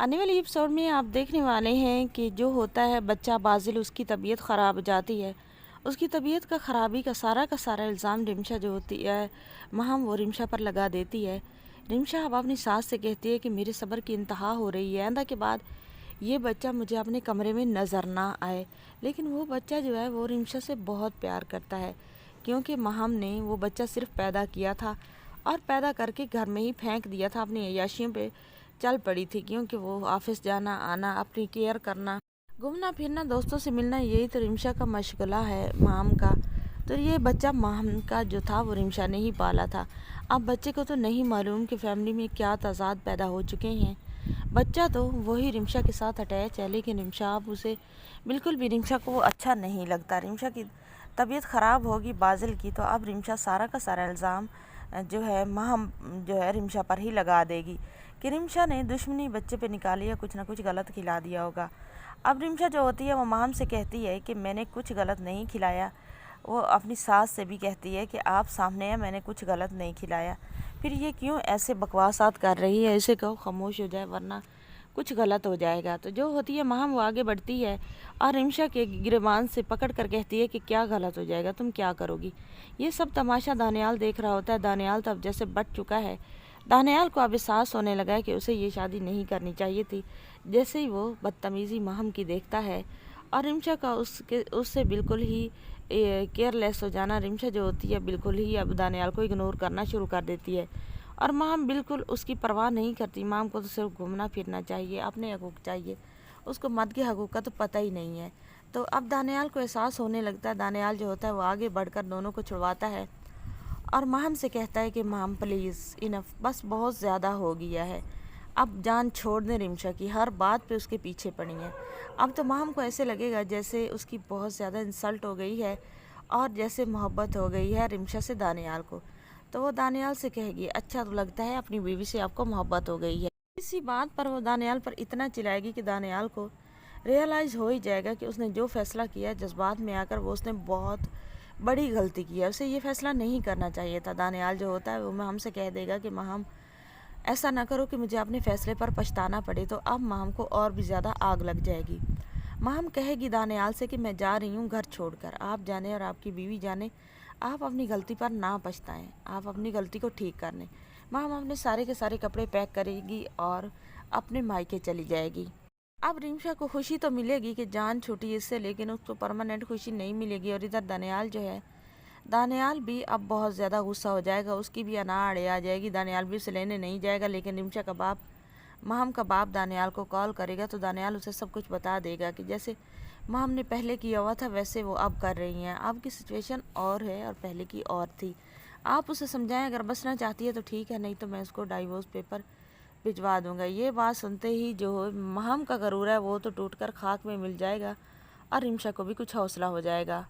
آنے والی ایپیسوڈ میں آپ دیکھنے والے ہیں کہ جو ہوتا ہے بچہ بازل، اس کی طبیعت خراب ہو جاتی ہے۔ اس کی طبیعت کا خرابی کا سارا الزام رمشا جو ہوتی ہے مہم وہ رمشا پر لگا دیتی ہے۔ رمشا اب اپنی ساس سے کہتی ہے کہ میرے صبر کی انتہا ہو رہی ہے، آئندہ کے بعد یہ بچہ مجھے اپنے کمرے میں نظر نہ آئے۔ لیکن وہ بچہ جو ہے وہ رمشا سے بہت پیار کرتا ہے، کیونکہ مہم نے وہ بچہ صرف پیدا کیا تھا اور پیدا کر کے گھر میں ہی پھینک دیا تھا، اپنی عیاشیوں پہ چل پڑی تھی، کیونکہ وہ آفس جانا آنا، اپنی کیئر کرنا، گھومنا پھرنا، دوستوں سے ملنا، یہی تو رمشا کا مشغلہ ہے مہم کا۔ تو یہ بچہ مہم کا جو تھا وہ رمشا نے ہی پالا تھا۔ اب بچے کو تو نہیں معلوم کہ فیملی میں کیا تضاد پیدا ہو چکے ہیں۔ بچہ تو وہی رمشا کے ساتھ اٹیچ ہے، لیکن رمشا اب اسے بالکل بھی رمشا کو وہ اچھا نہیں لگتا۔ رمشا کی طبیعت خراب ہوگی بازل کی، تو اب رمشا سارا کا سارا الزام جو ہے مہم جو ہے رمشا پر ہی لگا دے گی کہ رمشا نے دشمنی بچے پہ نکالی ہے، کچھ نہ کچھ غلط کھلا دیا ہوگا۔ اب رمشا جو ہوتی ہے وہ مہم سے کہتی ہے کہ میں نے کچھ غلط نہیں کھلایا۔ وہ اپنی ساس سے بھی کہتی ہے کہ آپ سامنے ہیں، میں نے کچھ غلط نہیں کھلایا، پھر یہ کیوں ایسے بکواسات کر رہی ہے، اسے کہو خاموش ہو جائے ورنہ کچھ غلط ہو جائے گا۔ تو جو ہوتی ہے مہم وہ آگے بڑھتی ہے اور رمشا کے گریبان سے پکڑ کر کہتی ہے کہ کیا غلط ہو جائے گا، تم کیا کرو گی۔ یہ سب تماشا دانیال دیکھ رہا ہوتا ہے۔ دانیال تو اب جیسے بٹ چکا ہے، دانیال کو اب احساس ہونے لگا ہے کہ اسے یہ شادی نہیں کرنی چاہیے تھی۔ جیسے ہی وہ بدتمیزی مہم کی دیکھتا ہے اور رمشا کا اس سے بالکل ہی کیئر لیس ہو جانا، رمشا جو ہوتی ہے بالکل ہی اب دانیال کو اگنور کرنا شروع کر دیتی ہے اور مہم بالکل اس کی پرواہ نہیں کرتی۔ مہم کو تو صرف گھومنا پھرنا چاہیے، اپنے حقوق چاہیے، اس کو مرد کے حقوق کا تو پتہ ہی نہیں ہے۔ تو اب دانیال کو احساس ہونے لگتا ہے۔ دانیال جو ہوتا ہے وہ آگے بڑھ کر دونوں کو چھڑواتا ہے اور مہم سے کہتا ہے کہ مہم پلیز انف، بس بہت زیادہ ہو گیا ہے، اب جان چھوڑ دیں رمشا کی، ہر بات پہ اس کے پیچھے پڑی ہیں۔ اب تو مہم کو ایسے لگے گا جیسے اس کی بہت زیادہ انسلٹ ہو گئی ہے اور جیسے محبت ہو گئی ہے رمشا سے دانیال کو۔ تو وہ دانیال سے کہے گی اچھا تو لگتا ہے اپنی بیوی سے آپ کو محبت ہو گئی ہے۔ اسی بات پر وہ دانیال پر اتنا چلائے گی کہ دانیال کو ریئلائز ہو ہی جائے گا کہ اس نے جو فیصلہ کیا جذبات میں آ کر وہ اس نے بہت بڑی غلطی کی ہے، اسے یہ فیصلہ نہیں کرنا چاہیے تھا۔ دانیال جو ہوتا ہے وہ مہم سے کہہ دے گا کہ مہم ایسا نہ کرو کہ مجھے اپنے فیصلے پر پچھتانا پڑے۔ تو اب مہم کو اور بھی زیادہ آگ لگ جائے گی۔ مہم کہے گی دانیال سے کہ میں جا رہی ہوں گھر چھوڑ کر، آپ جانے اور آپ کی بیوی جانے، آپ اپنی غلطی پر نہ پچھتائیں، آپ اپنی غلطی کو ٹھیک کر لیں۔ مہم اپنے سارے کے سارے کپڑے پیک کرے گی اور اپنے مائکے چلی جائے گی۔ اب رمشا کو خوشی تو ملے گی کہ جان چھوٹی اس سے، لیکن اس کو پرماننٹ خوشی نہیں ملے گی۔ اور ادھر دانیال جو ہے، دانیال بھی اب بہت زیادہ غصہ ہو جائے گا، اس کی بھی اناڑ آ جائے گی، دانیال بھی اسے لینے نہیں جائے گا۔ لیکن رمشا کا باپ، مہم کا باپ دانیال کو کال کرے گا تو دانیال اسے سب کچھ بتا دے گا کہ جیسے مہم نے پہلے کیا ہوا تھا ویسے وہ اب کر رہی ہیں، اب کی سچویشن اور ہے اور پہلے کی اور تھی۔ آپ اسے سمجھائیں، اگر بچنا چاہتی ہے تو ٹھیک ہے، نہیں تو میں اس کو ڈائیورس پیپر بھجوا دوں گا۔ یہ بات سنتے ہی جو مہم کا غرور ہے وہ تو ٹوٹ کر خاک میں مل جائے گا اور رمشا کو بھی کچھ حوصلہ ہو جائے گا۔